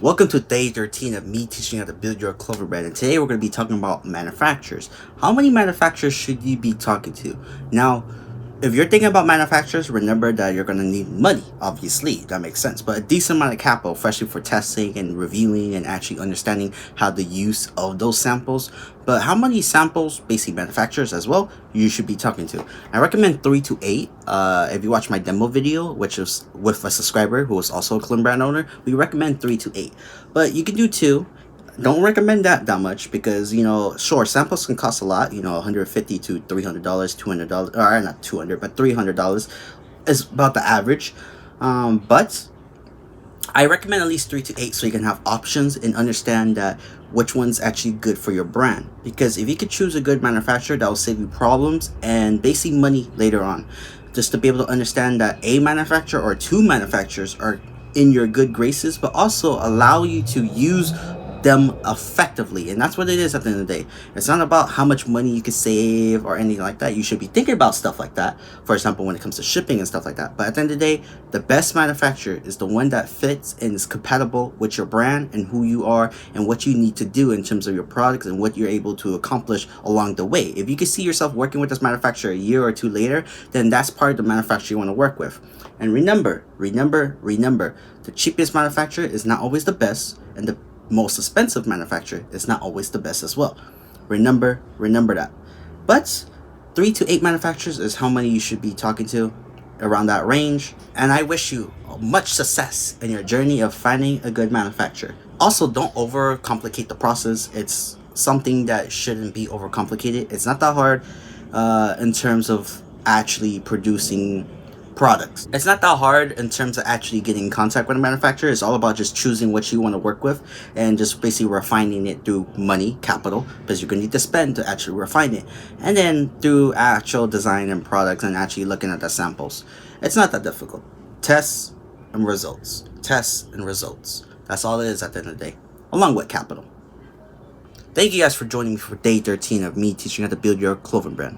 Welcome to day 13 of me teaching you how to build your clover brand, and today we're going to be talking about manufacturers. How many manufacturers should you be talking to? Now, if you're thinking about manufacturers, remember that you're going to need money. Obviously, that makes sense, but a decent amount of capital, especially for testing and reviewing and actually understanding how the use of those samples. But how many samples, basically manufacturers as well, you should be talking to? I recommend 3 to 8. If you watch my demo video, which is with a subscriber who is also a clone brand owner, we recommend 3 to 8. But you can do 2. Don't recommend that much because, sure, samples can cost a lot, $150 to $300, $200, or not 200 but $300 is about the average. But I recommend at least 3 to 8 so you can have options and understand that which one's actually good for your brand. Because if you could choose a good manufacturer, that will save you problems and basically money later on. Just to be able to understand that a manufacturer or 2 manufacturers are in your good graces, but also allow you to use them effectively. And that's what it is at the end of the day. It's not about how much money you can save or anything like that. You should be thinking about stuff like that, for example, when it comes to shipping and stuff like that. But at the end of the day, the best manufacturer is the one that fits and is compatible with your brand and who you are and what you need to do in terms of your products and what you're able to accomplish along the way. If you can see yourself working with this manufacturer a year or 2 later, then that's part of the manufacturer you want to work with. And remember, the cheapest manufacturer is not always the best, and the most expensive manufacturer is not always the best as well. Remember that. But 3 to 8 manufacturers is how many you should be talking to, around that range. And I wish you much success in your journey of finding a good manufacturer. Also, don't overcomplicate the process. It's something that shouldn't be overcomplicated. It's not that hard in terms of actually producing products. It's not that hard in terms of actually getting in contact with a manufacturer. It's all about just choosing what you want to work with and just basically refining it through money, capital, because you're going to need to spend to actually refine it. And then through actual design and products and actually looking at the samples. It's not that difficult. Tests and results. Tests and results. That's all it is at the end of the day, along with capital. Thank you guys for joining me for day 13 of me teaching you how to build your clothing brand.